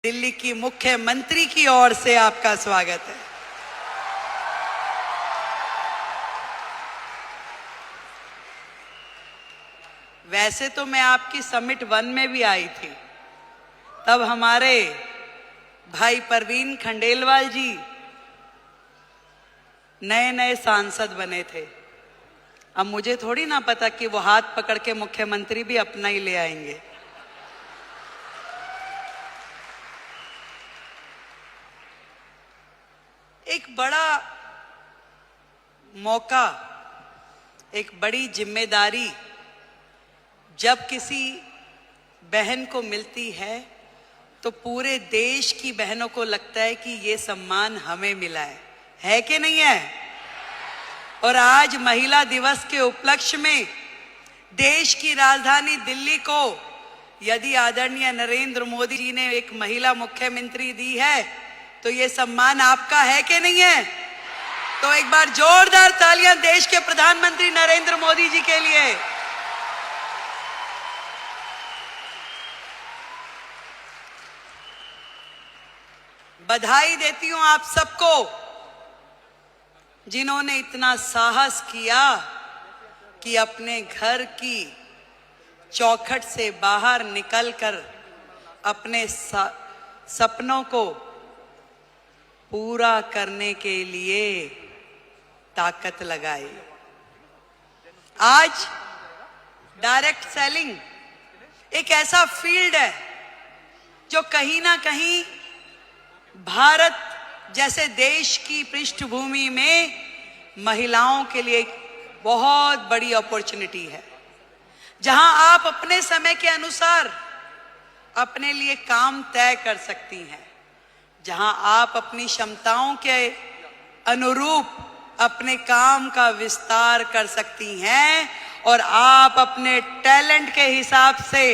दिल्ली की मुख्यमंत्री की ओर से आपका स्वागत है। वैसे तो मैं आपकी समिट 1 में भी आई थी, तब हमारे भाई परवीन खंडेलवाल जी नए नए सांसद बने थे। अब मुझे थोड़ी ना पता कि वो हाथ पकड़ के मुख्यमंत्री भी अपना ही ले आएंगे। एक बड़ा मौका, एक बड़ी जिम्मेदारी जब किसी बहन को मिलती है तो पूरे देश की बहनों को लगता है कि ये सम्मान हमें मिला है कि नहीं है? और आज महिला दिवस के उपलक्ष्य में देश की राजधानी दिल्ली को यदि आदरणीय नरेंद्र मोदी जी ने एक महिला मुख्यमंत्री दी है तो ये सम्मान आपका है कि नहीं है? तो एक बार जोरदार तालियां देश के प्रधानमंत्री नरेंद्र मोदी जी के लिए। बधाई देती हूं आप सबको जिन्होंने इतना साहस किया कि अपने घर की चौखट से बाहर निकलकर अपने सपनों को पूरा करने के लिए ताकत लगाई। आज डायरेक्ट सेलिंग एक ऐसा फील्ड है जो कहीं ना कहीं भारत जैसे देश की पृष्ठभूमि में महिलाओं के लिए एक बहुत बड़ी अपॉर्चुनिटी है, जहां आप अपने समय के अनुसार अपने लिए काम तय कर सकती हैं, जहां आप अपनी क्षमताओं के अनुरूप अपने काम का विस्तार कर सकती हैं और आप अपने टैलेंट के हिसाब से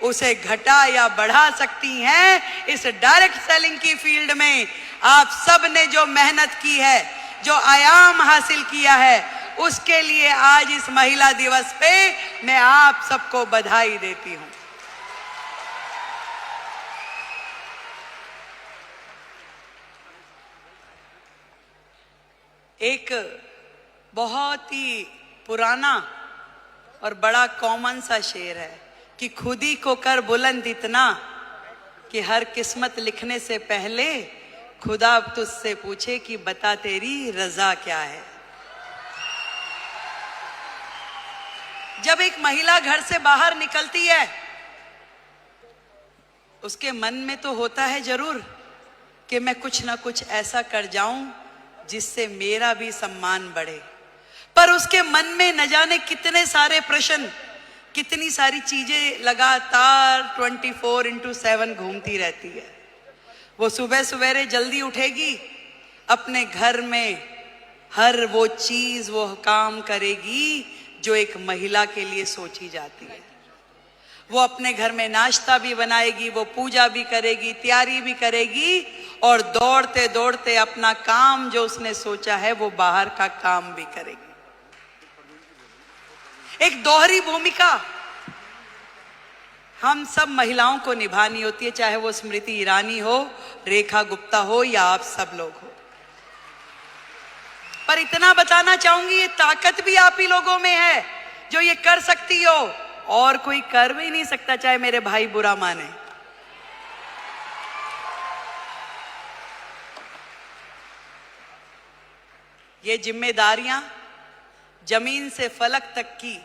उसे घटा या बढ़ा सकती हैं। इस डायरेक्ट सेलिंग की फील्ड में आप सब ने जो मेहनत की है, जो आयाम हासिल किया है, उसके लिए आज इस महिला दिवस पे मैं आप सबको बधाई देती हूं। एक बहुत ही पुराना और बड़ा कॉमन सा शेर है कि खुद ही को कर बुलंद इतना कि हर किस्मत लिखने से पहले खुदा तुझसे पूछे कि बता तेरी रजा क्या है। जब एक महिला घर से बाहर निकलती है उसके मन में तो होता है जरूर कि मैं कुछ ना कुछ ऐसा कर जाऊं जिससे मेरा भी सम्मान बढ़े, पर उसके मन में न जाने कितने सारे प्रश्न, कितनी सारी चीजें लगातार 24/7 घूमती रहती है। वो सुबह सवेरे जल्दी उठेगी, अपने घर में हर वो चीज वो काम करेगी जो एक महिला के लिए सोची जाती है। वो अपने घर में नाश्ता भी बनाएगी, वो पूजा भी करेगी, तैयारी भी करेगी और दौड़ते दौड़ते अपना काम जो उसने सोचा है वो बाहर का काम भी करेगी। एक दोहरी भूमिका हम सब महिलाओं को निभानी होती है, चाहे वो स्मृति ईरानी हो, रेखा गुप्ता हो या आप सब लोग हो। पर इतना बताना चाहूंगी, ये ताकत भी आप ही लोगों में है जो ये कर सकती हो, और कोई कर भी नहीं सकता, चाहे मेरे भाई बुरा माने। ये जिम्मेदारियां जमीन से फलक तक की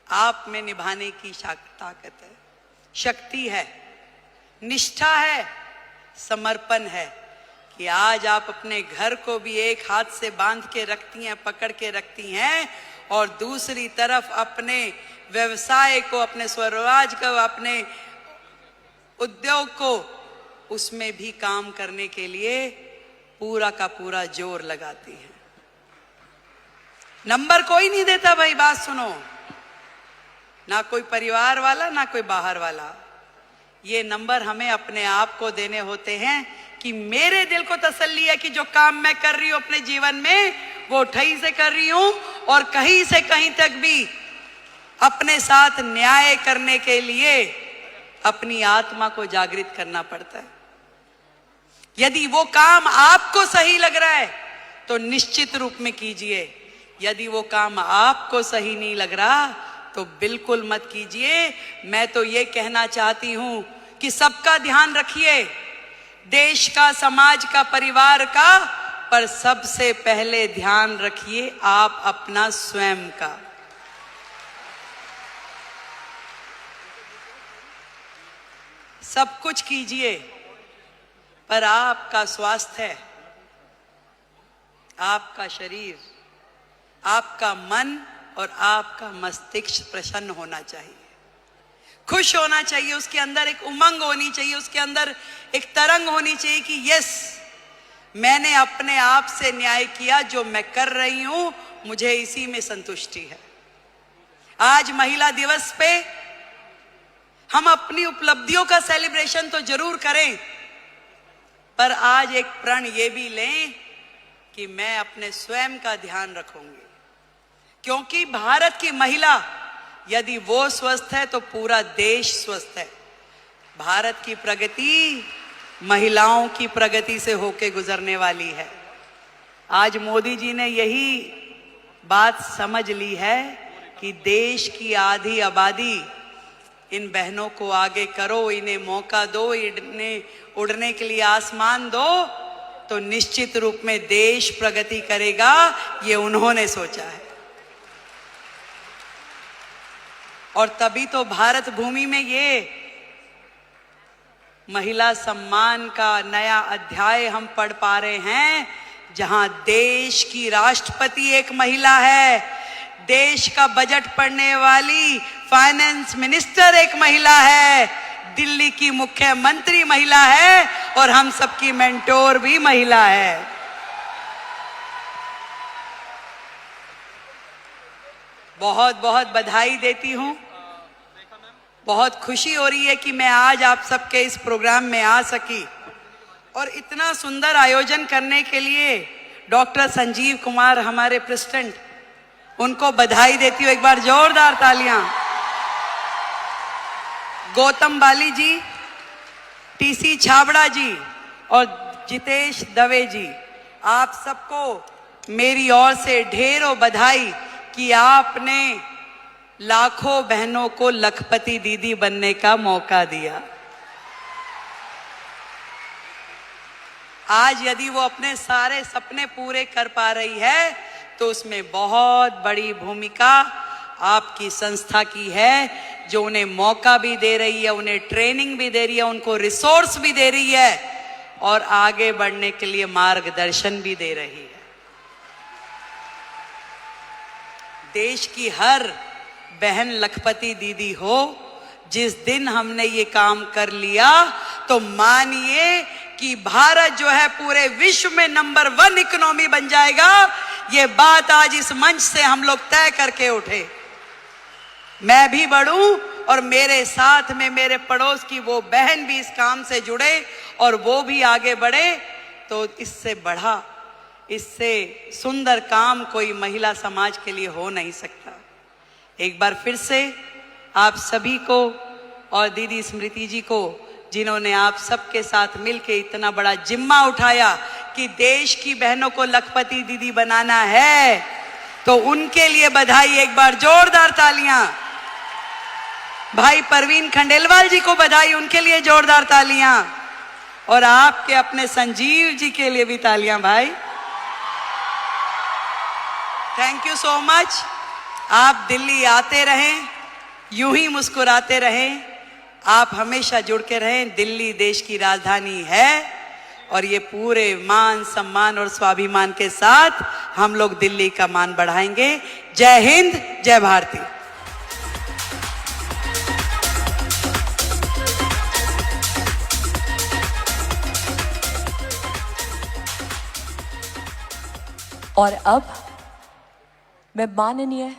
आप में निभाने की ताकत है, शक्ति है, निष्ठा है, समर्पण है कि आज आप अपने घर को भी एक हाथ से बांध के रखती हैं, पकड़ के रखती हैं, और दूसरी तरफ अपने व्यवसाय को, अपने स्वरोजगार को, अपने उद्योग को, उसमें भी काम करने के लिए पूरा का पूरा जोर लगाती हैं। नंबर कोई नहीं देता भाई, बात सुनो, ना कोई परिवार वाला ना कोई बाहर वाला। ये नंबर हमें अपने आप को देने होते हैं कि मेरे दिल को तसल्ली है कि जो काम मैं कर रही हूं अपने जीवन में वो ठही से कर रही हूं और कहीं से कहीं तक भी अपने साथ न्याय करने के लिए अपनी आत्मा को जागृत करना पड़ता है। यदि वो काम आपको सही लग रहा है तो निश्चित रूप में कीजिए, यदि वो काम आपको सही नहीं लग रहा तो बिल्कुल मत कीजिए। मैं तो ये कहना चाहती हूं कि सबका ध्यान रखिए, देश का, समाज का, परिवार का, पर सबसे पहले ध्यान रखिए आप अपना स्वयं का। सब कुछ कीजिए पर आपका स्वास्थ्य, आपका शरीर, आपका मन और आपका मस्तिष्क प्रसन्न होना चाहिए, खुश होना चाहिए, उसके अंदर एक उमंग होनी चाहिए, उसके अंदर एक तरंग होनी चाहिए कि यस, मैंने अपने आप से न्याय किया, जो मैं कर रही हूं मुझे इसी में संतुष्टि है। आज महिला दिवस पे हम अपनी उपलब्धियों का सेलिब्रेशन तो जरूर करें, पर आज एक प्रण ये भी लें कि मैं अपने स्वयं का ध्यान रखूंगी, क्योंकि भारत की महिला यदि वो स्वस्थ है तो पूरा देश स्वस्थ है। भारत की प्रगति महिलाओं की प्रगति से होके गुजरने वाली है। आज मोदी जी ने यही बात समझ ली है कि देश की आधी आबादी, इन बहनों को आगे करो, इन्हें मौका दो, इन्हें उड़ने के लिए आसमान दो, तो निश्चित रूप में देश प्रगति करेगा। ये उन्होंने सोचा है और तभी तो भारत भूमि में ये महिला सम्मान का नया अध्याय हम पढ़ पा रहे हैं, जहां देश की राष्ट्रपति एक महिला है, देश का बजट पढ़ने वाली फाइनेंस मिनिस्टर एक महिला है, दिल्ली की मुख्यमंत्री महिला है और हम सबकी मेंटोर भी महिला है। बहुत बहुत बधाई देती हूं, बहुत खुशी हो रही है कि मैं आज आप सबके इस प्रोग्राम में आ सकी और इतना सुंदर आयोजन करने के लिए डॉक्टर संजीव कुमार हमारे प्रेसिडेंट, उनको बधाई देती हूँ। एक बार जोरदार तालियां। गौतम बाली जी, टीसी छाबड़ा जी और जितेश दवे जी, आप सबको मेरी ओर से ढेरों बधाई कि आपने लाखों बहनों को लखपति दीदी बनने का मौका दिया। आज यदि वो अपने सारे सपने पूरे कर पा रही है तो उसमें बहुत बड़ी भूमिका आपकी संस्था की है, जो उन्हें मौका भी दे रही है, उन्हें ट्रेनिंग भी दे रही है, उनको रिसोर्स भी दे रही है और आगे बढ़ने के लिए मार्गदर्शन भी दे रही है। देश की हर बहन लखपति दीदी हो। जिस दिन हमने ये काम कर लिया तो मानिए कि भारत जो है पूरे विश्व में नंबर 1 इकोनॉमी बन जाएगा। ये बात आज इस मंच से हम लोग तय करके उठे। मैं भी बढ़ूं और मेरे साथ में मेरे पड़ोस की वो बहन भी इस काम से जुड़े और वो भी आगे बढ़े, तो इससे बढ़ा, इससे सुंदर काम कोई महिला समाज के लिए हो नहीं सकता। एक बार फिर से आप सभी को और दीदी स्मृति जी को, जिन्होंने आप सबके साथ मिलके इतना बड़ा जिम्मा उठाया कि देश की बहनों को लखपति दीदी बनाना है, तो उनके लिए बधाई। एक बार जोरदार तालियां। भाई परवीन खंडेलवाल जी को बधाई, उनके लिए जोरदार तालियां। और आपके अपने संजीव जी के लिए भी तालियां भाई। Thank you so much. आप दिल्ली आते रहें, यूं ही मुस्कुराते रहें, आप हमेशा जुड़ के रहें। दिल्ली देश की राजधानी है और ये पूरे मान सम्मान और स्वाभिमान के साथ हम लोग दिल्ली का मान बढ़ाएंगे। जय हिंद, जय भारती। और अब मैं माननीय